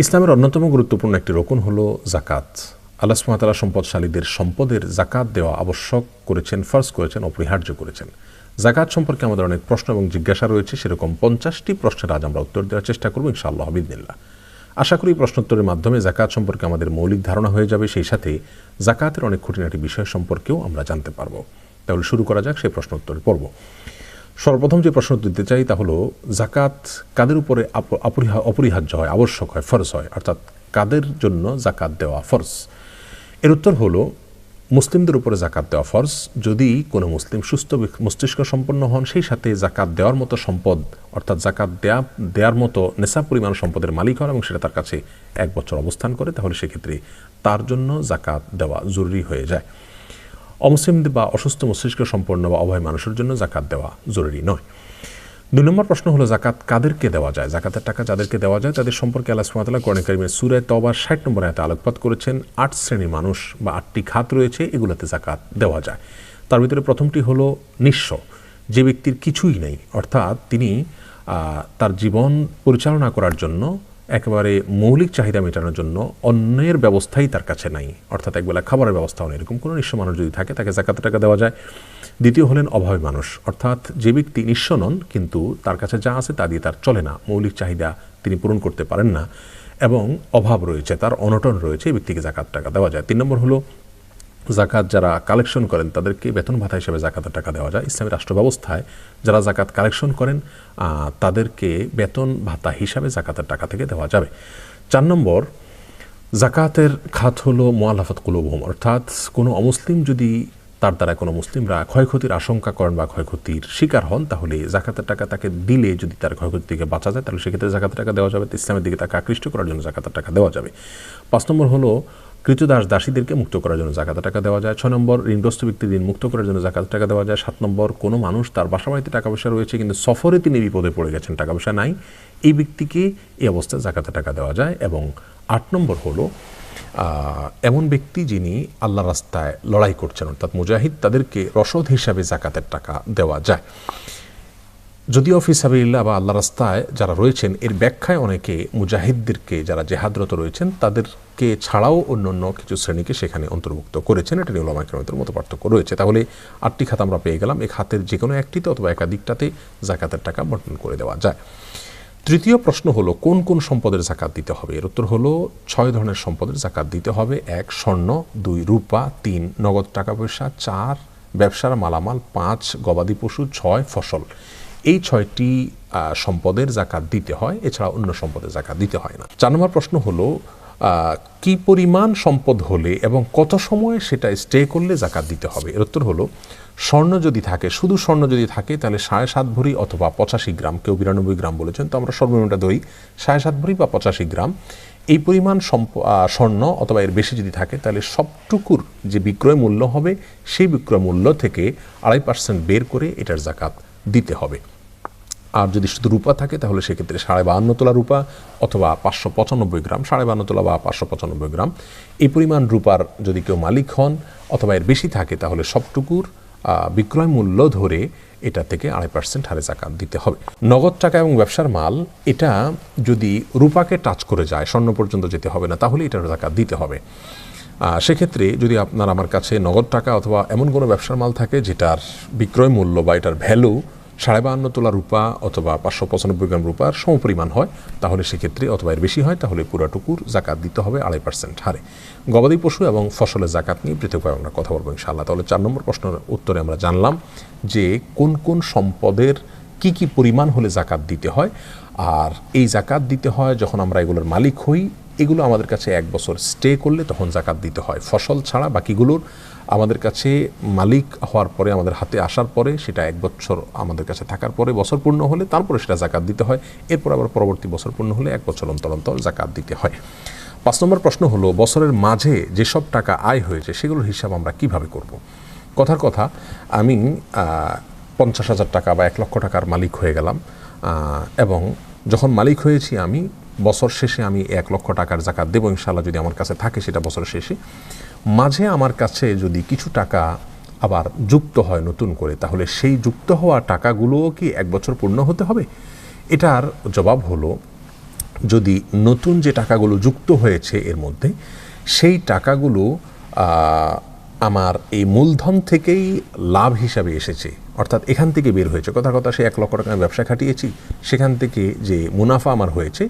ইসলামের অন্যতম গুরুত্বপূর্ণ একটি রকুন হলো জাকাত। আল্লাহ সুবহানাহু ওয়া তাআলা সম্পদশালীদের সম্পদের জাকাত দেওয়া আবশ্যক করেছেন, ফরজ করেছেন, অপরিহার্য করেছেন। জাকাত সম্পর্কে আমাদের অনেক প্রশ্ন এবং জিজ্ঞাসা রয়েছে, সেরকম 50টি প্রশ্নের আজ আমরা উত্তর দেওয়ার চেষ্টা করব ইনশাআল্লাহ বিইذনিল্লাহ। আশা করি প্রশ্নোত্তরের মাধ্যমে জাকাত সম্পর্কে আমাদের মৌলিক ধারণা হয়ে যাবে, সেই সাথে জাকাতের অনেক খুঁটিনাটি বিষয় সম্পর্কেও আমরা জানতে পারব। তাহলে শুরু করা যাক সেই প্রশ্নোত্তর পর্ব। সর্বপ্রথম যে প্রশ্ন দিতে চাই তা হলো, জাকাত কাদের উপরে অপরিহার্য হয়, আবশ্যক হয়, ফরজ হয়, অর্থাৎ কাদের জন্য জাকাত দেওয়া ফরজ? এর উত্তর হলো, মুসলিমদের উপরে জাকাত দেওয়া ফরজ যদি কোনো মুসলিম সুস্থ মস্তিষ্ক সম্পন্ন হন, সেই সাথে জাকাত দেওয়ার মতো সম্পদ অর্থাৎ জাকাত দেওয়ার মতো নেশা পরিমাণ সম্পদের মালিক হন এবং সেটা তার কাছে 1 বছর অবস্থান করে, তাহলে সেক্ষেত্রে তার জন্য জাকাত দেওয়া জরুরি হয়ে যায়। অমুসলিমদের বা অসুস্থ মস্তিষ্ক সম্পন্ন বা অভয় মানুষের জন্য জাকাত দেওয়া জরুরি নয়। 2 নম্বর প্রশ্ন হলো, জাকাত কাদেরকে দেওয়া যায়? জাকাতের টাকা যাদেরকে দেওয়া যায় তাদের সম্পর্কে আল্লাহ সুবহানাহু ওয়া তাআলা কোরআন কারীমের সূরা তওবা 60 নম্বর আয়াতে আলোকপাত করেছেন। 8 শ্রেণীর মানুষ বা 8টি খাত রয়েছে, এগুলোতে জাকাত দেওয়া যায়। তার ভিতরে প্রথমটি হলো নিঃস্ব, যে ব্যক্তির কিছুই নেই, অর্থাৎ তিনি তার জীবন পরিচালনা করার জন্য একেবারে মৌলিক চাহিদা মেটানোর জন্য অন্যের ব্যবস্থাই তার কাছে নাই, অর্থাৎ একবেলা খাবারের ব্যবস্থাও নেই, এরকম কোনো নিঃস্ব মানুষ যদি থাকে তাকে জাকাতের টাকা দেওয়া যায়। দ্বিতীয় হলেন অভাবী মানুষ, অর্থাৎ যে ব্যক্তি নিঃস্ব নন কিন্তু তার কাছে যা আছে তা দিয়ে তার চলে না, মৌলিক চাহিদা তিনি পূরণ করতে পারেন না এবং অভাব রয়েছে, তার অনটন রয়েছে, এই ব্যক্তিকে জাকাত টাকা দেওয়া যায়। 3 নম্বর হলো, জাকাত যারা কালেকশন করেন তাদেরকে বেতন ভাতা হিসেবে জাকাতের টাকা দেওয়া যায়। ইসলামী রাষ্ট্র ব্যবস্থায় যারা জাকাত কালেকশন করেন তাদেরকে বেতন ভাতা হিসাবে জাকাতের টাকা থেকে দেওয়া যাবে। 4 নম্বর, জাকাতের খাত হলো মুআল্লাফাত কুলুবুহুম, অর্থাৎ কোনো অমুসলিম যদি তার দ্বারা কোনো মুসলিমরা ক্ষয়ক্ষতির আশঙ্কা করেন বা ক্ষয়ক্ষতির শিকার হন, তাহলে জাকাতের টাকা তাকে দিলে যদি তার ক্ষয়ক্ষতি থেকে বাঁচা যায় তাহলে সেক্ষেত্রে জাকাতের টাকা দেওয়া যাবে। ইসলামের দিকে তাকে আকৃষ্ট করার জন্য জাকাতের টাকা দেওয়া যাবে। 5 নম্বর হলো, কৃতদাস দাসীদেরকে মুক্ত করার জন্য জাকাতের টাকা দেওয়া যায়। 6 নম্বর, ঋণগ্রস্ত ব্যক্তি ঋণ মুক্ত করার জন্য জাকাতের টাকা দেওয়া যায়। 7 নম্বর, কোনো মানুষ তার বাসা বাড়িতে টাকা পয়সা রয়েছে কিন্তু সফরে তিনি বিপদে পড়ে গেছেন, টাকা পয়সা নাই, এই ব্যক্তিকে এই অবস্থায় জাকাতের টাকা দেওয়া যায়। এবং 8 নম্বর হলো, এমন ব্যক্তি যিনি আল্লাহ রাস্তায় লড়াই করছেন, অর্থাৎ মুজাহিদ, তাদেরকে রসদ হিসাবে জাকাতের টাকা দেওয়া যায়। যদিও ফি সাবিলিল্লাহ বা আল্লাহ রাস্তায় যারা রয়েছেন এর ব্যাখ্যায় অনেকে মুজাহিদদেরকে যারা জেহাদরত রয়েছেন তাদেরকে ছাড়াও অন্য কিছু শ্রেণীকে সেখানে অন্তর্ভুক্ত করেছেন, এটা নিয়ে উলামা কেরামের মতো পার্থক্য রয়েছে। তাহলে 8টি খাত আমরা পেয়ে গেলাম, এই খাতের যে কোনো একটিতে অথবা একাধিকটাতে জাকাতের টাকা বণ্টন করে দেওয়া যায়। তৃতীয় প্রশ্ন হলো, কোন কোন সম্পদের জাকাত দিতে হবে? এর উত্তর হলো, 6 ধরনের সম্পদের জাকাত দিতে হবে। 1 স্বর্ণ, 2 রূপা, 3 নগদ টাকা পয়সা, 4 ব্যবসার মালামাল, 5 গবাদি পশু, 6 ফসল। এই 6টি সম্পদের জাকাত দিতে হয়, এছাড়া অন্য সম্পদের জাকাত দিতে হয় না। 4 নম্বর প্রশ্ন হলো, কি পরিমাণ সম্পদ হলে এবং কত সময় সেটা স্টে করলে জাকাত দিতে হবে? এর উত্তর হলো, স্বর্ণ যদি থাকে, শুধু স্বর্ণ যদি থাকে তাহলে 7.5 ভরি অথবা 85 গ্রাম, কেউ 92 গ্রাম বলেছেন, তো আমরা সর্বনিম্নটা ধরি 7.5 ভরি বা 85 গ্রাম। এই পরিমাণ স্বর্ণ অথবা এর বেশি যদি থাকে তাহলে সবটুকুর যে বিক্রয় মূল্য হবে সেই বিক্রয় মূল্য থেকে 2.5% বের করে এটার জাকাত দিতে হবে। আর যদি শুধু রূপা থাকে তাহলে সেক্ষেত্রে 52.5 তোলা রূপা অথবা 595 গ্রাম, 52.5 তোলা বা 595 গ্রাম, এই পরিমাণ রূপার যদি কেউ মালিক হন অথবা এর বেশি থাকে তাহলে সবটুকুর বিক্রয় মূল্য ধরে এটা থেকে 2.5% হারে জাকাত দিতে হবে। নগদ টাকা এবং ব্যবসার মাল, এটা যদি রূপাকে টাচ করে যায়, স্বর্ণ পর্যন্ত যেতে হবে না, তাহলে এটার জাকাত দিতে হবে। সেক্ষেত্রে যদি আপনার আমার কাছে নগদ টাকা অথবা এমন কোনো ব্যবসার মাল থাকে যেটার বিক্রয় মূল্য বা এটার ভ্যালু 52.5 তোলা রূপা অথবা 595 গ্রাম রূপার সমপরিমাণ হয়, তাহলে সেক্ষেত্রে অথবা এর বেশি হয় তাহলে পুরাটুকুর জাকাত দিতে হবে 2.5% হারে। গবাদি পশু এবং ফসলের জাকাত নিয়ে পৃথকভাবে আমরা কথা বলবো ইনশাআল্লাহ। তাহলে 4 নম্বর প্রশ্নের উত্তরে আমরা জানলাম যে কোন কোন সম্পদের কি পরিমাণ হলে জাকাত দিতে হয়, আর এই জাকাত দিতে হয় যখন আমরা এগুলোর মালিক হই, এগুলো আমাদের কাছে 1 বছর স্টে করলে তখন জাকাত দিতে হয়। ফসল ছাড়া বাকিগুলোর আমাদের কাছে মালিক হওয়ার পরে, আমাদের হাতে আসার পরে, সেটা 1 বছর আমাদের কাছে থাকার পরে বছর পূর্ণ হলে তারপরে সেটা জাকাত দিতে হয়। এরপর আবার পরবর্তী বছর পূর্ণ হলে 1 বছর অন্তর অন্তর জাকাত দিতে হয়। 5 নম্বর প্রশ্ন হলো, বছরের মাঝে যেসব টাকা আয় হয়েছে সেগুলোর হিসাব আমরা কিভাবে করব? কথার কথা, আমি 50,000 টাকা বা 1 লক্ষ টাকার মালিক হয়ে গেলাম এবং যখন মালিক হয়েছি আমি বছর শেষে আমি 1 লক্ষ টাকার জাকাত দেবো ইনশাআল্লাহ, যদি আমার কাছে থাকে সেটা বছর শেষে। মাঝে আমার কাছে যদি কিছু টাকা আবার যুক্ত হয় নতুন করে, তাহলে সেই যুক্ত হওয়া টাকাগুলোও কি 1 বছর পূর্ণ হতে হবে? এটার জবাব হলো, যদি নতুন যে টাকাগুলো যুক্ত হয়েছে এর মধ্যে সেই টাকাগুলো আমার এই মূলধন থেকেই লাভ হিসাবে এসেছে, অর্থাৎ এখান থেকে বের হয়েছে, কথা সে 1 লক্ষ টাকা ব্যবসা খাটিয়েছি, সেখান থেকে যে মুনাফা আমার হয়েছে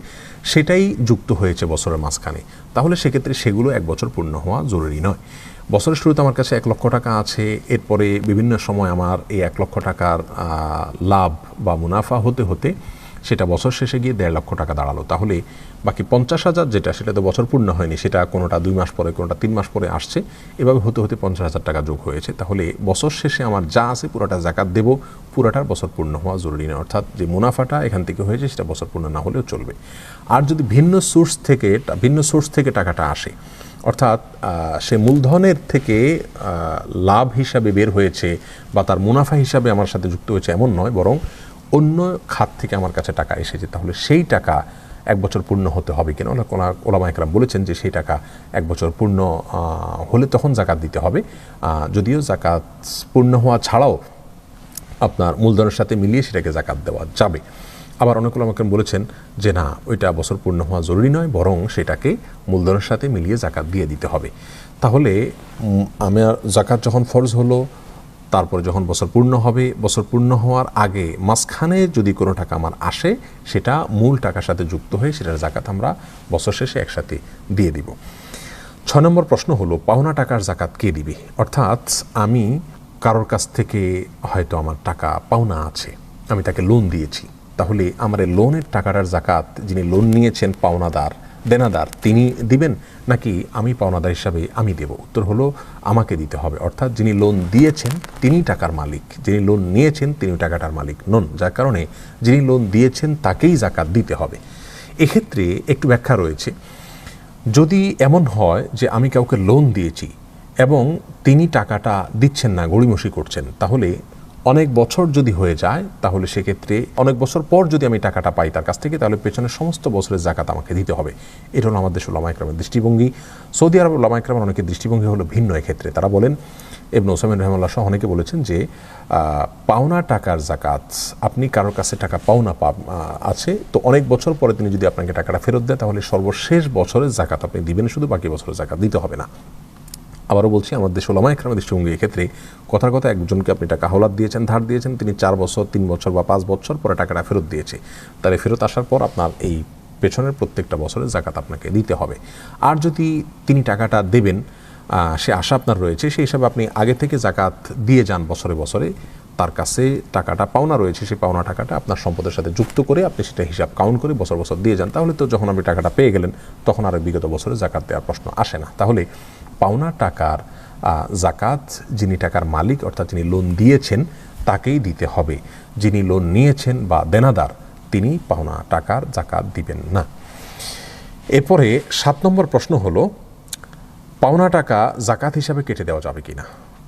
সেটাই যুক্ত হয়েছে বছরের মাঝখানে, তাহলে সেক্ষেত্রে সেগুলো 1 বছর পূর্ণ হওয়া জরুরি নয়। বছরের শুরুতে আমার কাছে 1 লক্ষ টাকা আছে, এরপরে বিভিন্ন সময় আমার এই 1 লক্ষ টাকার লাভ বা মুনাফা হতে হতে সেটা বছর শেষে গিয়ে 1.5 লক্ষ টাকা দাঁড়ালো, তাহলে বাকি 50,000 যেটা সেটা তো বছর পূর্ণ হয়নি, সেটা কোনোটা 2 মাস পরে কোনোটা 3 মাস পরে আসছে, এভাবে হতে হতে 50,000 টাকা যোগ হয়েছে। তাহলে বছর শেষে আমার যা আছে পুরোটা জাকাত দেব, পুরোটার বছর পূর্ণ হওয়া জরুরি নয়, অর্থাৎ যে মুনাফাটা এখান থেকে হয়েছে সেটা বছর পূর্ণ না হলেও চলবে। আর যদি ভিন্ন সোর্স থেকে টাকাটা আসে, অর্থাৎ সে মূলধনের থেকে লাভ হিসাবে বের হয়েছে বা তার মুনাফা হিসাবে আমার সাথে যুক্ত হয়েছে এমন নয়, বরং অন্য খাত থেকে আমার কাছে টাকা এসেছে, তাহলে সেই টাকা 1 বছর পূর্ণ হতে হবে কিনা ওলামা একরাম বলেছেন যে সেই টাকা 1 বছর পূর্ণ হলে তখন জাকাত দিতে হবে। যদিও জাকাত পূর্ণ হওয়া ছাড়াও আপনার মূলধনের সাথে মিলিয়ে সেটাকে জাকাত দেওয়া যাবে। আবার অনেক ওলামা একরাম বলেছেন যে না, ওইটা বছর পূর্ণ হওয়া জরুরি নয়, বরং সেটাকে মূলধনের সাথে মিলিয়ে জাকাত দিয়ে দিতে হবে। তাহলে আমার জাকাত যখন ফরজ হলো, তারপরে যখন বছর পূর্ণ হবে, বছর পূর্ণ হওয়ার আগে মাঝখানে যদি কোনো টাকা আমার আসে সেটা মূল টাকার সাথে যুক্ত হয়ে সেটার জাকাত আমরা বছর শেষে একসাথে দিয়ে দিব। 6 নম্বর প্রশ্ন হলো, পাওনা টাকার জাকাত কে দিবে? অর্থাৎ আমি কারোর কাছ থেকে হয়তো আমার টাকা পাওনা আছে, আমি তাকে লোন দিয়েছি, তাহলে আমার এই লোনের টাকাটার জাকাত যিনি লোন নিয়েছেন দেনাদার তিনি দিবেন নাকি আমি পাওনাদার হিসাবে আমি দেব? উত্তর হলো আমাকে দিতে হবে। অর্থাৎ যিনি লোন দিয়েছেন তিনি টাকার মালিক, যিনি লোন নিয়েছেন তিনি টাকাটার মালিক নন, যার কারণে যিনি লোন দিয়েছেন তাকেই জাকাত দিতে হবে। এক্ষেত্রে একটু ব্যাখ্যা রয়েছে। যদি এমন হয় যে আমি কাউকে লোন দিয়েছি এবং তিনি টাকাটা দিচ্ছেন না, গড়িমসি করছেন, তাহলে অনেক বছর যদি হয়ে যায়, তাহলে সেক্ষেত্রে অনেক বছর পর যদি আমি টাকাটা পাই তার কাছ থেকে, তাহলে পেছনের সমস্ত বছরের জাকাত আমাকে দিতে হবে। এটা হলো আমাদের দেশের ওলামা একরামের দৃষ্টিভঙ্গি। সৌদি আরব ওলামা একরামের অনেকের দৃষ্টিভঙ্গি হলো ভিন্ন। এক্ষেত্রে তারা বলেন, ইবনে উসাইমিন রাহিমাহুল্লাহ সহ অনেকে বলেছেন যে পাওনা টাকার জাকাত, আপনি কারোর কাছে টাকা পাওনা আছে, তো অনেক বছর পরে তিনি যদি আপনাকে টাকাটা ফেরত দেয়, তাহলে সর্বশেষ বছরের জাকাত আপনি দিবেন, শুধু বাকি বছরের জাকাত দিতে হবে না। আবারও বলছি, আমাদের দেশে ওলামা একরামের দৃষ্টিভঙ্গি এক্ষেত্রে কথার কথা, একজনকে আপনি টাকা হাওলাত দিয়েছেন, ধার দিয়েছেন, তিনি 4 বছর 3 বছর বা 5 বছর পরে টাকাটা ফেরত দিয়েছে, তাহলে ফেরত আসার পর আপনার এই পেছনের প্রত্যেকটা বছরের জাকাত আপনাকে দিতে হবে। আর যদি তিনি টাকাটা দেবেন সে আশা আপনার রয়েছে, সেই হিসাবে আপনি আগে থেকে জাকাত দিয়ে যান বছরে বছরে, তার কাছে টাকাটা পাওনা রয়েছে, সেই পাওনা টাকাটা আপনার সম্পদের সাথে যুক্ত করে আপনি সেটা হিসাব কাউন্ট করে বছর বছর দিয়ে যান, তাহলে তো যখন আপনি টাকাটা পেয়ে গেলেন তখন আর বিগত বছরে জাকাত দেওয়ার প্রশ্ন আসে না। তাহলে পাওনা টাকার জাকাত যিনি টাকার মালিক, অর্থাৎ যিনি লোন দিয়েছেন তাকেই দিতে হবে। যিনি লোন নিয়েছেন বা দেনাদার, তিনি পাওনা টাকার জাকাত দিবেন না। এরপরে 7 নম্বর প্রশ্ন হলো, পাওনা টাকা জাকাত হিসাবে কেটে দেওয়া যাবে কিনা?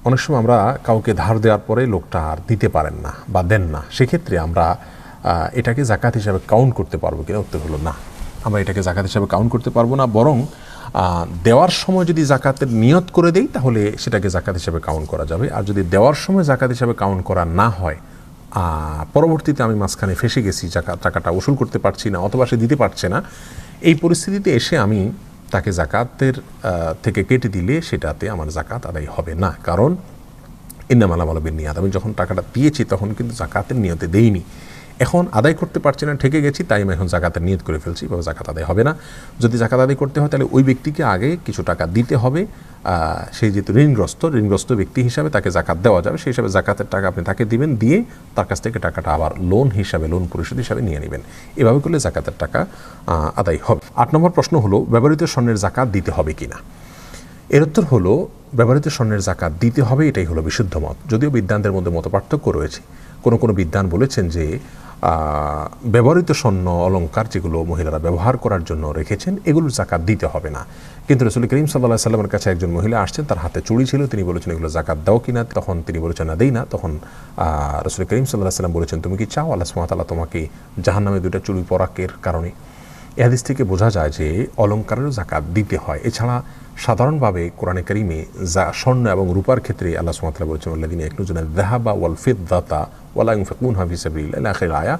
অনেক সময় আমরা কাউকে ধার দেওয়ার পরে লোকটা আর দিতে পারেন না বা দেন না, সেক্ষেত্রে আমরা এটাকে জাকাত হিসাবে কাউন্ট করতে পারবো কিনা? উত্তর হলো না, আমরা এটাকে জাকাত হিসাবে কাউন্ট করতে পারবো না, বরং দেওয়ার সময় যদি জাকাতের নিয়ত করে দেই তাহলে সেটাকে জাকাত হিসাবে কাউন্ট করা যাবে। আর যদি দেওয়ার সময় জাকাত হিসাবে কাউন্ট করা না হয়, পরবর্তীতে আমি মাঝখানে ফেসে গেছি, টাকাটা উসুল করতে পারছি না অথবা সে দিতে পারছে না, এই পরিস্থিতিতে এসে আমি তাকে জাকাতের থেকে কেটে দিলে সেটাতে আমার জাকাত আদায় হবে না, কারণ ইন্নামাল আমালু বিন্নিয়াত, আমি যখন টাকাটা দিয়েছি তখন কিন্তু জাকাতের নিয়তে দেইনি, এখন আদায় করতে পারছি না, ঠেকে গেছি, তাই আমি এখন জাকাতের নিয়ত করে ফেলছি, এভাবে জাকাত আদায় হবে না। যদি জাকাত আদায় করতে হয় তাহলে ওই ব্যক্তিকে আগে কিছু টাকা দিতে হবে, সেই যেহেতু ঋণগ্রস্ত ব্যক্তি হিসাবে তাকে জাকাত দেওয়া যাবে, সেই হিসাবে জাকাতের টাকা আপনি তাকে দিবেন, দিয়ে তার কাছ থেকে টাকাটা আবার লোন পরিশোধ হিসাবে নিয়ে নেবেন, এভাবে করলে জাকাতের টাকা আদায় হবে। 8 নম্বর প্রশ্ন হলো, ব্যবহৃত স্বর্ণের জাকাত দিতে হবে কিনা? এর উত্তর হলো, ব্যবহৃত স্বর্ণের জাকাত দিতে হবে, এটাই হলো বিশুদ্ধ মত। যদিও বিদ্বানদের মধ্যে মতপার্থক্য রয়েছে, কোনো বিদ্বান বলেছেন যে ব্যবহৃত স্বর্ণ অলংকার যেগুলো মহিলারা ব্যবহার করার জন্য রেখেছেন এগুলোর জাকাত দিতে হবে না, কিন্তু রাসূল করিম সাল্লাল্লাহু আলাইহি সাল্লামের কাছে একজন মহিলা আসছেন, তার হাতে চুড়ি ছিল, তিনি বলেছেন এগুলো জাকাত দাও কিনা, তখন তিনি বলেছেন না দেই না। তখন রাসূল করিম সাল্লাল্লাহু আলাইহি সাল্লাম বলেছেন, তুমি কি চাও আল্লাহ সুবহানাহু ওয়া তাআলা তোমাকে জাহান্নামে 2টা চুড়ি পরাকের কারণে? এই হাদিস থেকে বোঝা যায় যে অলংকারেরও জাকাত দিতে হয়। এছাড়া সাধারণভাবে কোরআনে কারিমে স্বর্ণ এবং রূপার ক্ষেত্রে আল্লাহ সুবহানাহু ওয়া তাআলা বলেছেন, আল্লাযীনা ইয়াকনুজুনা আয-যাহাবা ওয়াল ফিদ্দাতা ওয়া লা ইউনফিকুনহা ফি সাবিলিল্লাহ ইলা আখির আয়া।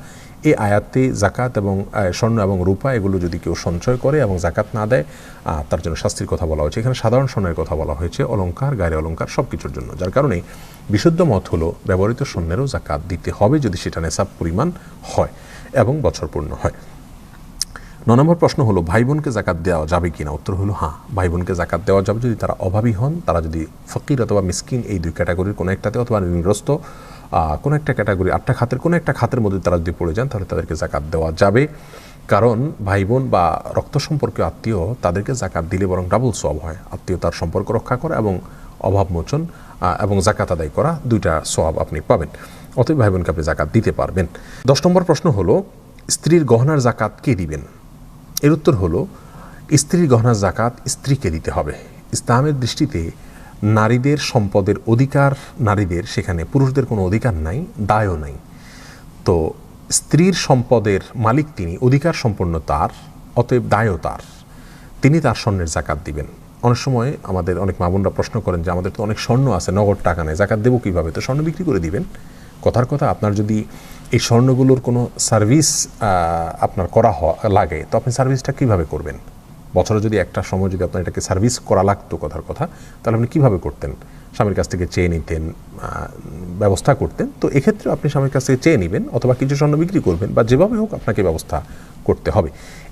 এই আয়াতে জাকাত এবং স্বর্ণ এবং রূপা এগুলো যদি কেউ সঞ্চয় করে এবং জাকাত না দেয় তার জন্য শাস্তির কথা বলা হয়েছে। এখানে সাধারণ স্বর্ণের কথা বলা হয়েছে, অলংকার, গায়ের অলংকার সব কিছুর জন্য। যার কারণে বিশুদ্ধ মত হলো ব্যবহৃত স্বর্ণেরও জাকাত দিতে হবে যদি সেটা নেশাব পরিমাণ হয় এবং বছর পূর্ণ হয়। 9 নম্বর প্রশ্ন হলো ভাই বোনকে জাকাত দেওয়া যাবে কিনা? উত্তর হলো হ্যাঁ, ভাই বোনকে জাকাত দেওয়া যাবে যদি তারা অভাবী হন, তারা যদি ফকির অথবা মিসকিন এই দুই ক্যাটাগরির কোনো একটাতে অথবা ঋণগ্রস্ত কোনো একটা ক্যাটাগরি 8টা খাতের কোনো একটা খাতের মধ্যে তারা যদি পড়ে যান তাহলে তাদেরকে জাকাত দেওয়া যাবে। কারণ ভাই বোন বা রক্ত সম্পর্কীয় আত্মীয় তাদেরকে জাকাত দিলে বরং ডাবল সওয়াব হয়, আত্মীয়তার সম্পর্ক রক্ষা করা এবং অভাব মোচন এবং জাকাত আদায় করা, দুইটা সওয়াব আপনি পাবেন। অতএব ভাই বোনকে আপনি জাকাত দিতে পারবেন। 10 নম্বর প্রশ্ন হলো স্ত্রীর গহনার জাকাত কে দিবেন? এর উত্তর হলো স্ত্রীর গহনার জাকাত স্ত্রীকে দিতে হবে। ইসলামের দৃষ্টিতে নারীদের সম্পদের অধিকার নারীদের, সেখানে পুরুষদের কোনো অধিকার নাই, দায়ও নাই। তো স্ত্রীর সম্পদের মালিক তিনি, অধিকার সম্পন্ন তার, অতএব দায়ও তার, তিনি তার স্বর্ণের জাকাত দিবেন। অনেক সময় আমাদের অনেক মা বোনরা প্রশ্ন করেন যে আমাদের তো অনেক স্বর্ণ আছে, নগদ টাকা নেই, জাকাত দেবো কীভাবে? তো স্বর্ণ বিক্রি করে দিবেন। কথার কথা, আপনার যদি এই স্বর্ণগুলোর কোনো সার্ভিস আপনার করা লাগে তো আপনি সার্ভিসটা কীভাবে করবেন? বছরে যদি একটা সময় যদি আপনার এটাকে সার্ভিস করা লাগতো কথার কথা, তাহলে আপনি কীভাবে করতেন? স্বামীর কাছ থেকে চেয়ে নিতেন, ব্যবস্থা করতেন। তো এক্ষেত্রে আপনি স্বামীর কাছ থেকে চেয়ে নেবেন অথবা কিছু স্বর্ণ বিক্রি করবেন বা যেভাবে হোক আপনাকে ব্যবস্থা করতে হবে।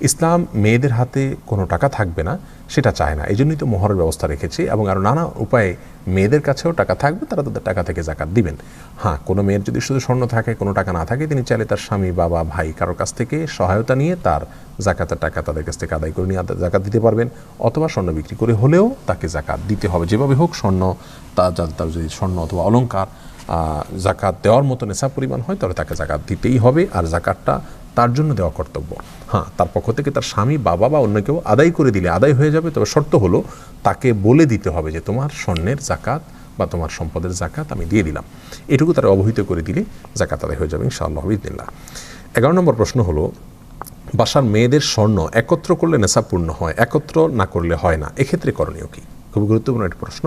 ইসলাম মেয়েদের হাতে কোনো টাকা থাকবে না সেটা চায় না, এই জন্যই তো মোহরের ব্যবস্থা রেখেছে এবং আরও নানা উপায়ে মেয়েদের কাছেও টাকা থাকবে, তারা তাদের টাকা থেকে জাকাত দিবেন। হ্যাঁ, কোনো মেয়ের যদি শুধু স্বর্ণ থাকে, কোনো টাকা না থাকে, তিনি চাইলে তার স্বামী, বাবা, ভাই কারোর কাছ থেকে সহায়তা নিয়ে তার জাকাতের টাকা তাদের কাছ থেকে আদায় করে নিয়ে জাকাত দিতে পারবেন, অথবা স্বর্ণ বিক্রি করে হলেও তাকে জাকাত দিতে হবে। যেভাবে হোক স্বর্ণ তার যদি স্বর্ণ অথবা অলংকার জাকাত দেওয়ার মতো নেশা পরিমাণ হয় তাহলে তাকে জাকাত দিতেই হবে, আর জাকাতটা তার জন্য দেওয়া কর্তব্য। হ্যাঁ, তার পক্ষ থেকে তার স্বামী, বাবা বা অন্য কেউ আদায় করে দিলে আদায় হয়ে যাবে, তবে শর্ত হলো তাকে বলে দিতে হবে যে তোমার স্বর্ণের জাকাত বা তোমার সম্পদের জাকাত আমি দিয়ে দিলাম। এটুকু তারা অবহিত করে দিলে জাকাত আদায় হয়ে যাবে ইনশাআল্লাহ বিইজনিল্লাহ। 11 নম্বর প্রশ্ন হলো বাসার মেয়েদের স্বর্ণ একত্র করলে নেশাব পূর্ণ হয়, একত্র না করলে হয় না, এক্ষেত্রে করণীয় কি? খুব গুরুত্বপূর্ণ একটা প্রশ্ন।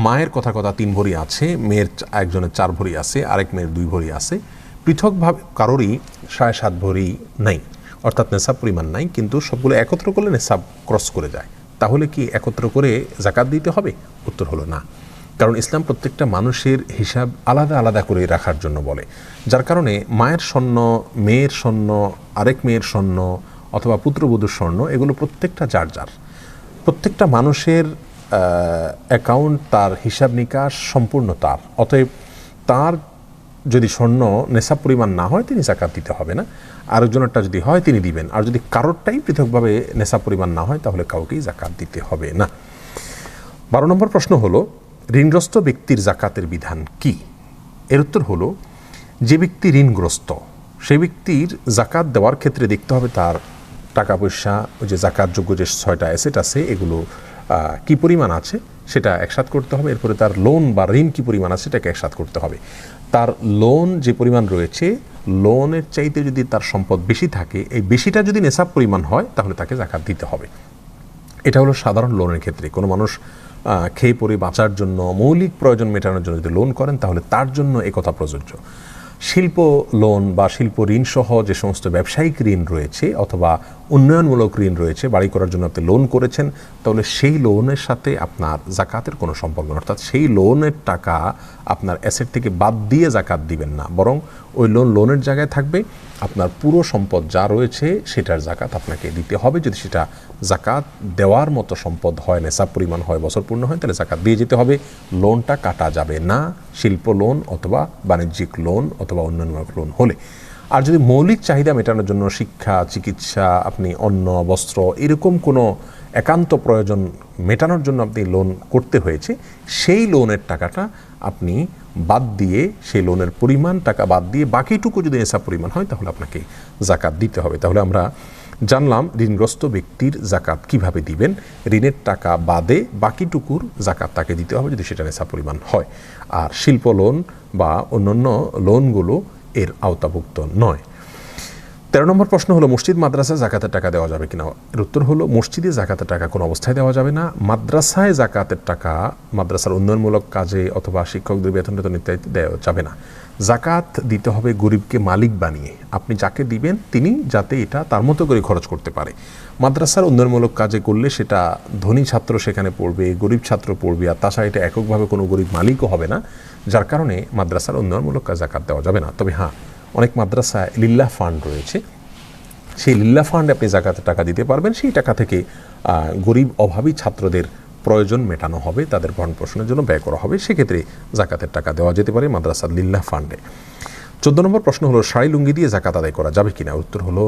মায়ের কথা 3 ভরি আছে, মেয়ের একজনের 4 ভরি আছে, আরেক মেয়ের 2 ভরি আছে, পৃথকভাবে কারোরই 7.5 ভরি নাই, অর্থাৎ নেশাব পরিমাণ নাই, কিন্তু সবগুলো একত্র করলে নেশাব ক্রস করে যায়। তাহলে কি একত্র করে জাকাত দিতে হবে? উত্তর হলো না, কারণ ইসলাম প্রত্যেকটা মানুষের হিসাব আলাদা আলাদা করে রাখার জন্য বলে। যার কারণে মায়ের স্বর্ণ, মেয়ের স্বর্ণ, আরেক মেয়ের স্বর্ণ অথবা পুত্রবধূর স্বর্ণ, এগুলো প্রত্যেকটা যার যার, প্রত্যেকটা মানুষের অ্যাকাউন্ট, তার হিসাব নিকাশ সম্পূর্ণ তার। অতএব তার যদি স্বর্ণ নেশাব পরিমাণ না হয় তিনি জাকাত দিতে হবে না, আরেকজনেরটা যদি হয় তিনি দিবেন, আর যদি কারোরটাই পৃথকভাবে নেশাব পরিমাণ না হয় তাহলে কাউকেই জাকাত দিতে হবে না। 12 নম্বর প্রশ্ন হলো ঋণগ্রস্ত ব্যক্তির জাকাতের বিধান কি? এর উত্তর হলো যে ব্যক্তি ঋণগ্রস্ত সেই ব্যক্তির জাকাত দেওয়ার ক্ষেত্রে দেখতে হবে তার টাকা পয়সা, ওই যে জাকাতযোগ্য যে 6টা অ্যাসেট আছে এগুলো কি পরিমাণ আছে সেটা একসাথ করতে হবে। এরপরে তার লোন বা ঋণ কি পরিমাণ আছে সেটাকে একসাথ করতে হবে। তার লোন যে পরিমাণ রয়েছে, লোনের চাইতে যদি তার সম্পদ বেশি থাকে, এই বেশিটা যদি নেশাব পরিমাণ হয় তাহলে তাকে জাকাত দিতে হবে। এটা হলো সাধারণ লোনের ক্ষেত্রে। কোনো মানুষ খেয়ে পরে বাঁচার জন্য, মৌলিক প্রয়োজন মেটানোর জন্য যদি লোন করেন তাহলে তার জন্য একথা প্রযোজ্য। শিল্প লোন বা শিল্প ঋণ সহ যে সমস্ত ব্যবসায়িক ঋণ রয়েছে অথবা উন্নয়নমূলক ঋণ রয়েছে, বাড়ি করার জন্য আপনি লোন করেছেন, তাহলে সেই লোনের সাথে আপনার জাকাতের কোনো সম্পর্ক নেই, অর্থাৎ সেই লোনের টাকা আপনার অ্যাসেট থেকে বাদ দিয়ে জাকাত দিবেন না, বরং ওই লোনের জায়গায় থাকবে, আপনার পুরো সম্পদ যা রয়েছে সেটার জাকাত আপনাকে দিতে হবে। যদি সেটা জাকাত দেওয়ার মতো সম্পদ হয়, নেশাব পরিমাণ হয়, বছর পূর্ণ হয়, তাহলে জাকাত দিয়ে যেতে হবে, লোনটা কাটা যাবে না, শিল্প লোন অথবা বাণিজ্যিক লোন অথবা উন্নয়নমূলক লোন হলে। আর যদি মৌলিক চাহিদা মেটানোর জন্য শিক্ষা, চিকিৎসা, আপনি অন্ন, বস্ত্র, এরকম কোনো একান্ত প্রয়োজন মেটানোর জন্য আপনি লোন করতে হয়েছে, সেই লোনের টাকাটা আপনি বাদ দিয়ে, সেই লোনের পরিমাণ টাকা বাদ দিয়ে বাকিটুকু যদি নেশাব পরিমাণ হয় তাহলে আপনাকে জাকাত দিতে হবে। তাহলে আমরা জানলাম ঋণগ্রস্ত ব্যক্তির জাকাত কিভাবে দিবেন। ঋণের টাকা বাদে বাকিটুকুর জাকাত তাকে দিতে হবে যদি সেটা নেশাব পরিমাণ হয়। আর শিল্প লোন বা অন্যান্য লোনগুলো এর আওতাভুক্ত নয়। 13 নম্বর প্রশ্ন হলো মসজিদ মাদ্রাসায় জাকাতের টাকা দেওয়া যাবে কিনা। এর উত্তর হলো মসজিদে জাকাতের টাকা কোনো অবস্থায় দেওয়া যাবে না। মাদ্রাসায় জাকাতের টাকা মাদ্রাসার উন্নয়নমূলক কাজে অথবা শিক্ষকদের বেতন ইত্যাদি দেওয়া যাবে না। জাকাত দিতে হবে গরিবকে মালিক বানিয়ে, আপনি যাকে দিবেন তিনি যাতে এটা তার মতো করে খরচ করতে পারে। মাদ্রাসার উন্নয়নমূলক কাজে করলে সেটা ধনী ছাত্র সেখানে পড়বে, গরিব ছাত্র পড়বে, আর তাছাড়া এটা এককভাবে কোনো গরিব মালিকও হবে না, যার কারণে মাদ্রাসার উন্নয়নমূলক কাজ জাকাত দেওয়া যাবে না। তবে হ্যাঁ, অনেক মাদ্রাসায় লিল্লাহ ফান্ড রয়েছে, সেই লিল্লাহ ফান্ডে আপনি জাকাতের টাকা দিতে পারবেন। সেই টাকা থেকে গরিব অভাবী ছাত্রদের প্রয়োজন মেটানো হবে, তাদের ভরণ পোষণের জন্য ব্যয় করা হবে, সেক্ষেত্রে জাকাতের টাকা দেওয়া যেতে পারে মাদ্রাসার লিল্লাহ ফান্ডে। 14 নম্বর প্রশ্ন হলো শাড়ি লুঙ্গি দিয়ে জাকাত আদায় করা যাবে কিনা। উত্তর হলো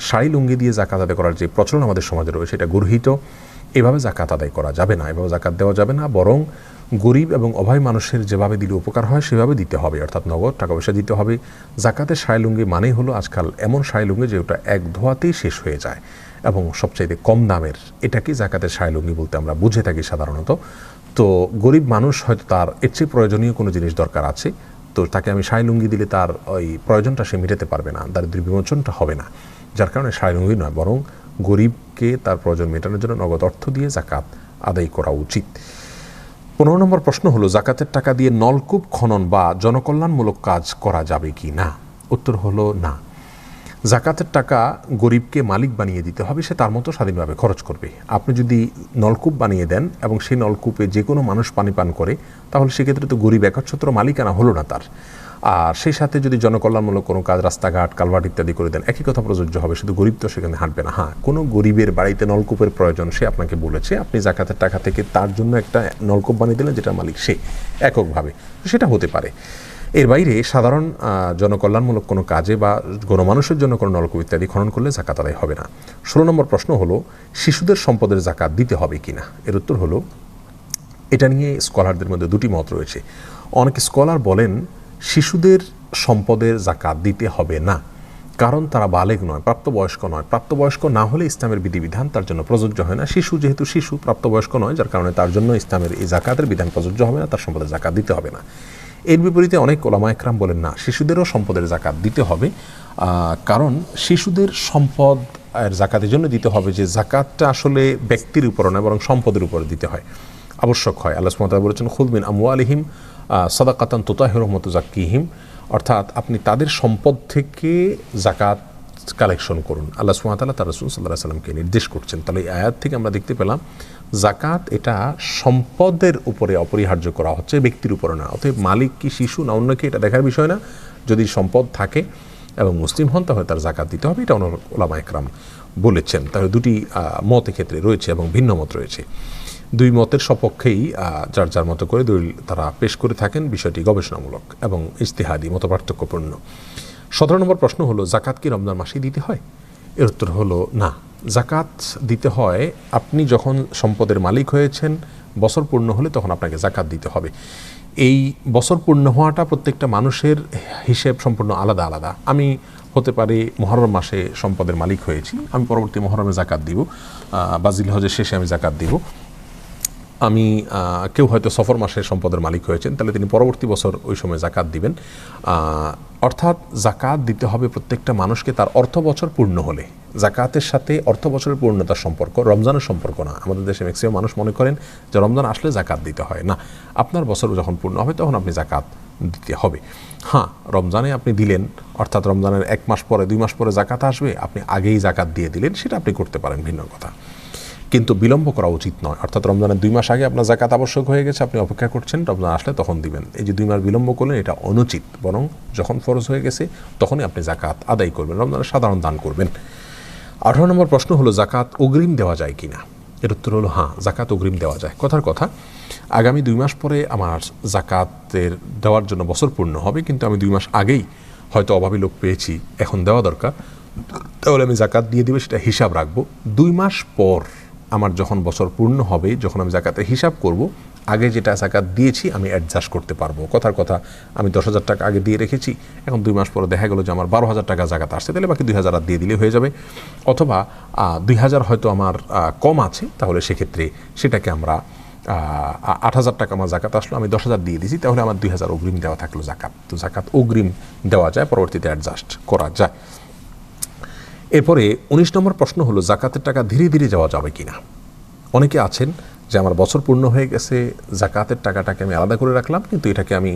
শাড়ি লুঙ্গি দিয়ে জাকাত আদায় করার যে প্রচলন আমাদের সমাজে রয়েছে এটা গর্হিত। এভাবে জাকাত আদায় করা যাবে না, এভাবে জাকাত দেওয়া যাবে না, বরং গরিব এবং অভাবী মানুষের যেভাবে দিলে উপকার হয় সেভাবে দিতে হবে, অর্থাৎ নগদ টাকা পয়সা দিতে হবে। জাকাতের শাড়ি লুঙ্গি মানেই হলো আজকাল এমন শাড়ি লুঙ্গি যে ওটা এক ধোয়াতেই শেষ হয়ে যায় এবং সবচাইতে কম দামের, এটাকে জাকাতের শাড়ি লুঙ্গি বলতে আমরা বুঝে থাকি সাধারণত। তো গরিব মানুষ হয়তো তার এর চেয়ে প্রয়োজনীয় কোনো জিনিস দরকার আছে, তো তাকে আমি শাড়ি লুঙ্গি দিলে তার ওই প্রয়োজনটা সে মেটাতে পারবে না, দারিদ্র্য বিমোচনটা হবে না, যার কারণে শাড়ি লুঙ্গি নয়, বরং গরিবকে তার প্রয়োজন মেটানোর জন্য নগদ অর্থ দিয়ে জাকাত আদায় করা উচিত। 15 নম্বর প্রশ্ন হলো জাকাতের টাকা দিয়ে নলকূপ খনন বা জনকল্যাণমূলক কাজ করা যাবে কি না। উত্তর হলো না। জাকাতের টাকা গরিবকে মালিক বানিয়ে দিতে হবে, সে তার মতো স্বাধীনভাবে খরচ করবে। আপনি যদি নলকূপ বানিয়ে দেন এবং সেই নলকূপে যে কোনো মানুষ পানি পান করে, তাহলে সেক্ষেত্রে তো গরিব একচ্ছত্র মালিকানা হলো না তার। আর সেই সাথে যদি জনকল্যাণমূলক কোনো কাজ, রাস্তাঘাট, কালভার্ট ইত্যাদি করে দেন, একই কথা প্রযোজ্য হবে, শুধু গরিব তো সেখানে হাঁটবে না। হ্যাঁ, কোনো গরিবের বাড়িতে নলকূপের প্রয়োজন, সে আপনাকে বলেছে, আপনি জাকাতের টাকা থেকে তার জন্য একটা নলকূপ বানিয়ে দিলেন যেটা মালিক সে এককভাবে, সেটা হতে পারে। এর বাইরে সাধারণ জনকল্যাণমূলক কোনো কাজে বা গণমানুষের জন্য কোনো নলকূপ ইত্যাদি খনন করলে জাকাত আদায় হবে না। 16 নম্বর প্রশ্ন হলো শিশুদের সম্পদের জাকাত দিতে হবে কিনা। এর উত্তর হলো এটা নিয়ে স্কলারদের মধ্যে দুটি মত রয়েছে। অনেক স্কলার বলেন শিশুদের সম্পদের জাকাত দিতে হবে না, কারণ তারা বালেগ নয়, প্রাপ্তবয়স্ক নয়। প্রাপ্তবয়স্ক না হলে ইসলামের বিধিবিধান তার জন্য প্রযোজ্য হয় না। শিশু যেহেতু শিশু, প্রাপ্তবয়স্ক নয়, যার কারণে তার জন্য ইসলামের এই জাকাতের বিধান প্রযোজ্য হবে না, তার সম্পদের জাকাত দিতে হবে না। এর বিপরীতে অনেক ওলামা একরাম বলেন না, শিশুদেরও সম্পদের জাকাত দিতে হবে, কারণ শিশুদের সম্পদ এর জাকাতের জন্য দিতে হবে যে জাকাতটা আসলে ব্যক্তির উপর নয় বরং সম্পদের উপর দিতে হয়, আবশ্যক হয়। আল্লাহ সুবহানাহু ওয়া তাআলা বলেছেন খুয মিন আমওয়ালিহিম সাদাকাতান তুতাহিরুহুম ওয়া তুযাক্কিহিম, অর্থাৎ আপনি তাদের সম্পদ থেকে জাকাত কালেকশন করুন। আল্লাহ সুবহানাহু ওয়া তাআলা তার রাসূল সাল্লাল্লাহু আলাইহি ওয়াসাল্লামকে নির্দেশ করছেন। তাহলে এই আয়াত থেকে আমরা দেখতে পেলাম জাকাত এটা সম্পদের উপরে অপরিহার্য করা হচ্ছে, ব্যক্তির উপরে না। অতএব মালিক কি শিশু না অন্য কি এটা দেখার বিষয় না, যদি সম্পদ থাকে এবং মুসলিম হন তাহলে তার জাকাত দিতে হবে, এটা ওলামা একরাম বলেছেন। তাহলে দুটি মতের ক্ষেত্রে রয়েছে এবং ভিন্ন মত রয়েছে। দুই মতের সপক্ষেই যার যার মতো করে দলিল তারা পেশ করে থাকেন, বিষয়টি গবেষণামূলক এবং ইজতিহাদি মতপার্থক্যপূর্ণ। 17 নম্বর প্রশ্ন হলো জাকাত কি রমজান মাসেই দিতে হয়। এর উত্তর হলো না, জাকাত দিতে হয় আপনি যখন সম্পদের মালিক হয়েছেন, বছর পূর্ণ হলে তখন আপনাকে জাকাত দিতে হবে। এই বছর পূর্ণ হওয়াটা প্রত্যেকটা মানুষের হিসেব সম্পূর্ণ আলাদা আলাদা। আমি হতে পারে মুহররম মাসে সম্পদের মালিক হয়েছি, আমি পরবর্তী মুহররমে জাকাত দিব, বা জিলহজের শেষে আমি জাকাত দিব। আমি কেউ হয়তো সফর মাসে সম্পদের মালিক হয়েছেন, তাহলে তিনি পরবর্তী বছর ওই সময় জাকাত দিবেন। অর্থাৎ জাকাত দিতে হবে প্রত্যেকটা মানুষকে তার অর্থ বছর পূর্ণ হলে। জাকাতের সাথে অর্থ বছরের পূর্ণতার সম্পর্ক, রমজানের সম্পর্ক না। আমাদের দেশে ম্যাক্সিমাম মানুষ মনে করেন যে রমজান আসলে জাকাত দিতে হয় না, আপনার বছর যখন পূর্ণ হবে তখন আপনি জাকাত দিতে হবে। হ্যাঁ, রমজানে আপনি দিলেন, অর্থাৎ রমজানের 1 মাস পরে 2 মাস পরে জাকাত আসবে, আপনি আগেই জাকাত দিয়ে দিলেন, সেটা আপনি করতে পারেন, ভিন্ন কথা। কিন্তু বিলম্ব করা উচিত নয়, অর্থাৎ রমজানের 2 মাস আগে আপনার জাকাত আবশ্যক হয়ে গেছে, আপনি অপেক্ষা করছেন রমজান আসলে তখন দিবেন, এই যে 2 মাস বিলম্ব করলেন এটা অনুচিত। বরং যখন ফরজ হয়ে গেছে তখনই আপনি জাকাত আদায় করবেন, রমজানের সাধারণ দান করবেন। 18 নম্বর প্রশ্ন হলো জাকাত অগ্রিম দেওয়া যায় কিনা। এর উত্তর হলো হ্যাঁ, জাকাত অগ্রিম দেওয়া যায়। কথার কথা, আগামী 2 মাস পরে আমার জাকাতের দেওয়ার জন্য বছর পূর্ণ হবে, কিন্তু আমি 2 মাস আগেই হয়তো অভাবী লোক পেয়েছি, এখন দেওয়া দরকার, তাহলে আমি জাকাত দিয়ে দিবে, সেটা হিসাব রাখবো। 2 মাস পর আমার যখন বছর পূর্ণ হবে, যখন আমি জাকাতের হিসাব করব, আগে যেটা জাকাত দিয়েছি আমি অ্যাডজাস্ট করতে পারবো। কথার কথা, আমি 10,000 টাকা আগে দিয়ে রেখেছি, এখন 2 মাস পরে দেখা গেলো যে আমার 12,000 টাকা জাকাত আসছে, তাহলে বাকি 2,000 আর দিয়ে দিলে হয়ে যাবে। অথবা 2,000 হয়তো আমার কম আছে, তাহলে সেক্ষেত্রে সেটাকে আমরা 8,000 টাকা আমার জাকাত আসলো, আমি 10,000 দিয়ে দিয়েছি, তাহলে আমার 2,000 অগ্রিম দেওয়া থাকলো জাকাত। তো জাকাত অগ্রিম দেওয়া যায়, পরবর্তীতে অ্যাডজাস্ট করা যায়। এরপরে 19 নম্বর প্রশ্ন হলো জাকাতের টাকা ধীরে ধীরে যাওয়া যাবে কিনা। অনেকে আছেন যে আমার বছর পূর্ণ হয়ে গেছে, জাকাতের টাকাটাকে আমি আলাদা করে রাখলাম, কিন্তু এটাকে আমি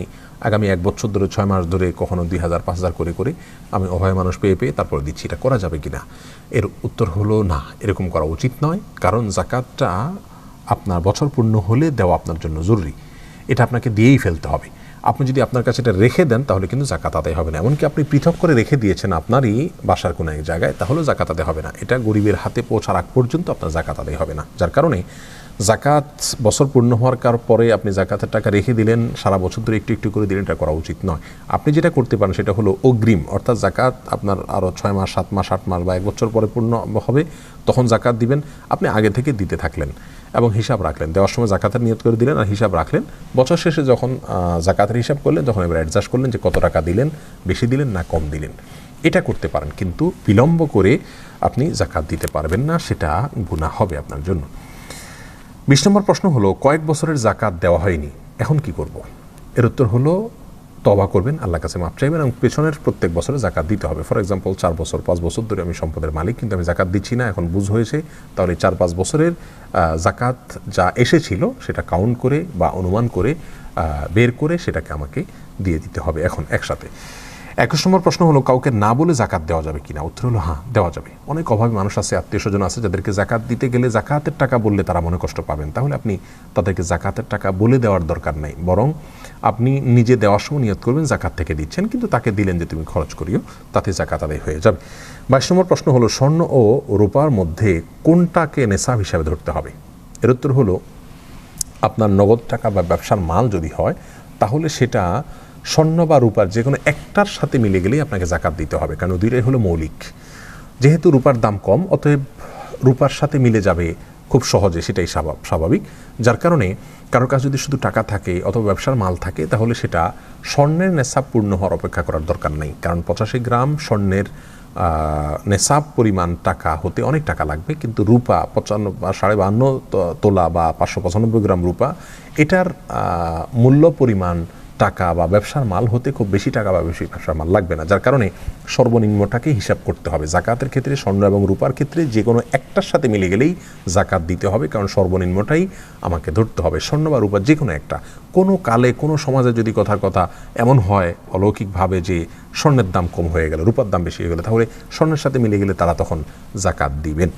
আগামী 1 বছর ধরে 6 মাস ধরে কখনো 2000 5000 করে করে আমি অভয় মানুষ পেয়ে পেয়ে তারপরে দিচ্ছি, এটা করা যাবে কিনা। এর উত্তর হলো না, এরকম করা উচিত নয়। কারণ জাকাতটা আপনার বছর পূর্ণ হলে দেওয়া আপনার জন্য জরুরি, এটা আপনাকে দিয়েই ফেলতে হবে। আপনি যদি আপনার কাছে এটা রেখে দেন তাহলে কিন্তু জাকাত আদায় হবে না। এমনকি আপনি পৃথক করে রেখে দিয়েছেন আপনারই বাসার কোনো এক জায়গায়, তাহলেও জাকাত আদায় হবে না। এটা গরিবের হাতে পৌঁছার আগ পর্যন্ত আপনার জাকাত আদায় হবে না। যার কারণে জাকাত বছর পূর্ণ হওয়ার পরে আপনি জাকাতের টাকা রেখে দিলেন, সারা বছর ধরে একটু একটু করে দিলেন, এটা করা উচিত নয়। আপনি যেটা করতে পারেন সেটা হলো অগ্রিম, অর্থাৎ জাকাত আপনার আরও 6 মাস 7 মাস 8 মাস বা 1 বছর পরে পূর্ণ হবে, তখন জাকাত দিবেন। আপনি আগে থেকে দিতে থাকলেন এবং হিসাব রাখলেন, দেওয়ার সময় জাকাতের নিয়ত করে দিলেন আর হিসাব রাখলেন। বছর শেষে যখন জাকাতের হিসাব করলেন তখন এবার অ্যাডজাস্ট করলেন যে কত টাকা দিলেন, বেশি দিলেন না কম দিলেন, এটা করতে পারেন। কিন্তু বিলম্ব করে আপনি জাকাত দিতে পারবেন না, সেটা গুনাহ হবে আপনার জন্য। 20 নম্বর প্রশ্ন হলো কয়েক বছরের জাকাত দেওয়া হয়নি, এখন কি করব। এর উত্তর হলো তওবা করবেন, আল্লাহর কাছে মাপ চাইবেন এবং পেছনের প্রত্যেক বছরে জাকাত দিতে হবে। ফর এক্সাম্পল 4 বছর 5 বছর ধরে আমি সম্পদের মালিক, কিন্তু আমি জাকাত দিচ্ছি না, এখন বুঝ হয়েছে, তাহলে 4-5 বছরের জাকাত যা এসেছিল সেটা কাউন্ট করে বা অনুমান করে বের করে সেটাকে আমাকে দিয়ে দিতে হবে এখন একসাথে। 21 নম্বর প্রশ্ন হলো কাউকে না বলে জাকাত দেওয়া যাবে কিনা। উত্তর হলো হ্যাঁ, দেওয়া যাবে। অনেক অভাবী মানুষ আছে, আত্মীয় স্বজন আছে যাদেরকে জাকাত দিতে গেলে জাকাতের টাকা বললে তারা মনে কষ্ট পাবেন, তাহলে আপনি তাদেরকে জাকাতের টাকা বলে দেওয়ার দরকার নাই, বরং আপনি নিজে দেওয়ার সময় নিয়ত করবেন জাকাত থেকে দিচ্ছেন, কিন্তু তাকে দিলেন যে তুমি খরচ করিও, তাতে জাকাত আদায় হয়ে যাবে। 22 নম্বর প্রশ্ন হলো স্বর্ণ ও রূপার মধ্যে কোনটাকে নেশাব হিসাবে ধরতে হবে। এর উত্তর হলো আপনার নগদ টাকা বা ব্যবসার মাল যদি হয় তাহলে সেটা স্বর্ণ বা রূপার যে কোনো একটার সাথে মিলে গেলেই আপনাকে জাকাত দিতে হবে, কারণ দুইটাই হলো মৌলিক। যেহেতু রূপার দাম কম, অতএব রূপার সাথে মিলে যাবে খুব সহজে, সেটাই স্বাভাবিক। যার কারণে কারোর কাছে যদি শুধু টাকা থাকে অথবা ব্যবসার মাল থাকে তাহলে সেটা নেশাব পূর্ণ হওয়ার অপেক্ষা করার দরকার নেই, কারণ 85 গ্রাম স্বর্ণের নেশাব পরিমাণ টাকা হতে অনেক টাকা লাগবে, কিন্তু রূপা 52 তোলা বা 595 গ্রাম রূপা, এটার মূল্য পরিমাণ টাকা বা ব্যবসার মাল হতে খুব বেশি টাকা বা বেশি ব্যবসার মাল লাগবে না। যার কারণে সর্বনিম্নটাকে হিসাব করতে হবে। জাকাতের ক্ষেত্রে স্বর্ণ এবং রূপার ক্ষেত্রে যে কোনো একটার সাথে মিলে গেলেই জাকাত দিতে হবে, কারণ সর্বনিম্নটাই আমাকে ধরতে হবে। স্বর্ণ বা রূপার যে কোনো একটা, কোনো কালে কোনো সমাজে যদি কথার কথা এমন হয় অলৌকিকভাবে যে স্বর্ণের দাম কম হয়ে গেল, রূপার দাম বেশি হয়ে গেল, তাহলে স্বর্ণের সাথে মিলে গেলে তারা তখন জাকাত দিবেন।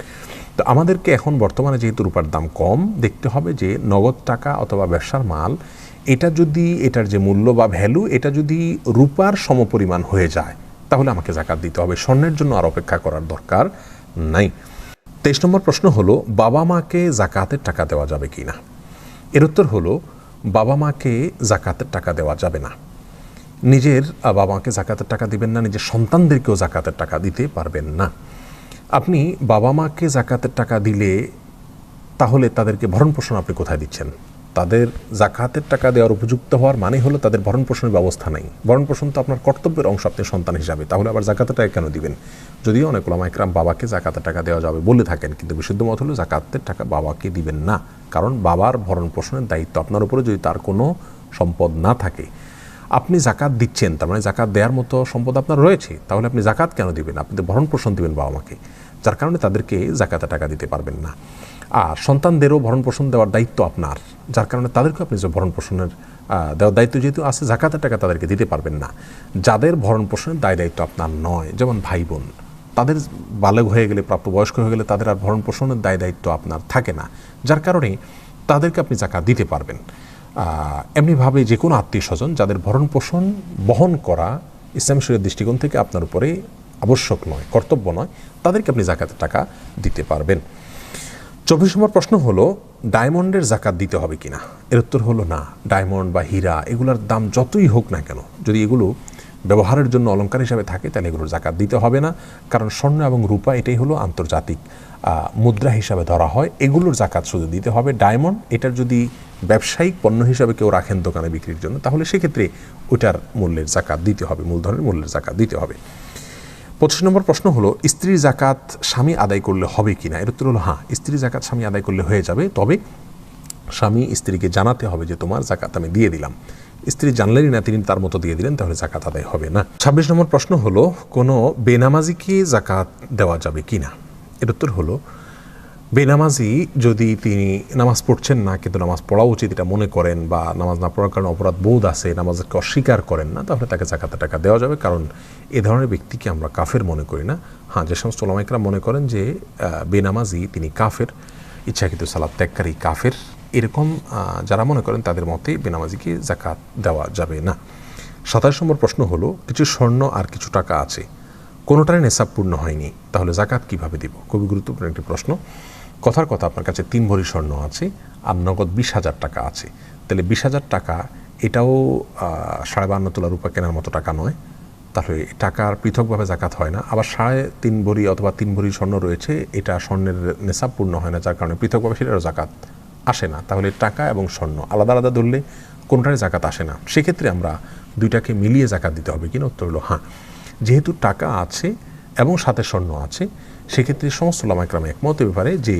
তো আমাদেরকে এখন বর্তমানে যেহেতু রূপার দাম কম, দেখতে হবে যে নগদ টাকা অথবা ব্যবসার মাল এটা যদি এটার যে মূল্য বা ভ্যালু এটা যদি রূপার সমপরিমাণ হয়ে যায় তাহলে আমাকে জাকাত দিতে হবে, স্বর্ণের জন্য আর অপেক্ষা করার দরকার নাই। 23 নম্বর প্রশ্ন হলো বাবা মাকে জাকাতের টাকা দেওয়া যাবে কি না। এর উত্তর হলো বাবা মাকে জাকাতের টাকা দেওয়া যাবে না। নিজের বাবা মাকে জাকাতের টাকা দিবেন না, নিজের সন্তানদেরকেও জাকাতের টাকা দিতে পারবেন না। আপনি বাবা মাকে জাকাতের টাকা দিলে তাহলে তাদেরকে ভরণ পোষণ আপনি কোথায় দিচ্ছেন। তাদের জাকাতের টাকা দেওয়ার উপযুক্ত হওয়ার মানে হলো তাদের ভরণ পোষণের ব্যবস্থা নেই। ভরণ পোষণ তো আপনার কর্তব্যের অংশ, আপনি সন্তান হিসাবে, তাহলে আবার জাকাতের টাকা কেন দিবেন। যদিও অনেক ওলামা ইকরাম বাবাকে জাকাতের টাকা দেওয়া যাবে বলে থাকেন, কিন্তু বিশুদ্ধ মত হলো জাকাতের টাকা বাবাকে দিবেন না, কারণ বাবার ভরণ পোষণের দায়িত্ব আপনার উপরে যদি তার কোনো সম্পদ না থাকে। আপনি জাকাত দিচ্ছেন, তার মানে জাকাত দেওয়ার মতো সম্পদ আপনার রয়েছে, তাহলে আপনি জাকাত কেন দিবেন, আপনি তো ভরণ পোষণ দিবেন বাবা মাকে, যার কারণে তাদেরকে জাকাতের টাকা দিতে পারবেন না। আর সন্তানদেরও ভরণ পোষণ দেওয়ার দায়িত্ব আপনার, যার কারণে তাদেরকে আপনি যে ভরণ পোষণের দেওয়ার দায়িত্ব যেহেতু আছে, জাকাতের টাকা তাদেরকে দিতে পারবেন না। যাদের ভরণ পোষণের দায়িত্ব আপনার নয়, যেমন ভাই বোন, তাদের বালেগ হয়ে গেলে, প্রাপ্তবয়স্ক হয়ে গেলে তাদের আর ভরণ পোষণের দায়িত্ব আপনার থাকে না, যার কারণে তাদেরকে আপনি জাকাত দিতে পারবেন। এমনিভাবে যে কোনো আত্মীয় স্বজন যাদের ভরণ পোষণ বহন করা ইসলামী শরীয়তের দৃষ্টিকোণ থেকে আপনার উপরে আবশ্যক নয়, কর্তব্য নয়, তাদেরকে আপনি জাকাতের টাকা দিতে পারবেন। 24 নম্বর প্রশ্ন হলো ডায়মন্ডের জাকাত দিতে হবে কিনা। এর উত্তর হলো না। ডায়মন্ড বা হীরা এগুলোর দাম যতই হোক না কেন, যদি এগুলো ব্যবহারের জন্য অলংকার হিসাবে থাকে তাহলে এগুলোর জাকাত দিতে হবে না, কারণ স্বর্ণ এবং রূপা এটাই হলো আন্তর্জাতিক মুদ্রা হিসাবে ধরা হয়, এগুলোর জাকাত শুধু দিতে হবে। ডায়মন্ড এটার যদি ব্যবসায়িক পণ্য হিসাবে কেউ রাখেন দোকানে বিক্রির জন্য, তাহলে সেক্ষেত্রে ওটার মূল্যের জাকাত দিতে হবে, মূলধনের মূল্যের জাকাত দিতে হবে। 25 নম্বর প্রশ্ন হলো স্ত্রীর জাকাত স্বামী আদায় করলে হবে কিনা। এর উত্তর হলো হ্যাঁ, স্ত্রীর জাকাত স্বামী আদায় করলে হয়ে যাবে, তবে স্বামী স্ত্রীকে জানাতে হবে যে তোমার জাকাত আমি দিয়ে দিলাম। স্ত্রী জানলেনই না, তিনি তার মতো দিয়ে দিলেন, তাহলে জাকাত আদায় হবে না। 26 নম্বর প্রশ্ন হলো, কোনো বেনামাজিকে জাকাত দেওয়া যাবে কি না? এর উত্তর হলো, বেনামাজি যদি তিনি নামাজ পড়ছেন না কিন্তু নামাজ পড়া উচিত এটা মনে করেন, বা নামাজ না পড়ার কারণে অপরাধ বোধ আছে, নামাজকে অস্বীকার করেন না, তাহলে তাকে জাকাতের টাকা দেওয়া যাবে, কারণ এ ধরনের ব্যক্তিকে আমরা কাফের মনে করি না। হ্যাঁ, যে সমস্ত ওলামায়ে কেরাম মনে করেন যে বেনামাজি তিনি কাফের, ইচ্ছাকৃত সালাত ত্যাগকারী কাফের, এরকম যারা মনে করেন তাদের মতে বেনামাজিকে জাকাত দেওয়া যাবে না। 27 নম্বর প্রশ্ন হলো, কিছু স্বর্ণ আর কিছু টাকা আছে, কোনোটারই নেশাব পূর্ণ হয়নি, তাহলে জাকাত কিভাবে দিব? খুবই গুরুত্বপূর্ণ একটি প্রশ্ন। কথার কথা, আপনার কাছে 3 ভরি স্বর্ণ আছে আর নগদ 20,000 টাকা আছে, তাহলে 20,000 টাকা এটাও 52.5 তোলা রূপা কেনার মতো টাকা নয়, তাহলে টাকার পৃথকভাবে জাকাত হয় না। আবার 3.5 ভরি অথবা 3 ভরি স্বর্ণ রয়েছে, এটা স্বর্ণের নেশাব পূর্ণ হয় না, যার কারণে পৃথকভাবে সেটারও জাকাত আসে না। তাহলে টাকা এবং স্বর্ণ আলাদা আলাদা ধরলে কোনোটারই জাকাত আসে না। সেক্ষেত্রে আমরা দুইটাকে মিলিয়ে জাকাত দিতে হবে কিনা? উত্তর হলো হ্যাঁ। যেহেতু টাকা আছে এবং সাথে স্বর্ণ আছে, সেক্ষেত্রে সমস্ত ওলামায়ে কেরাম একমত ব্যাপারে যে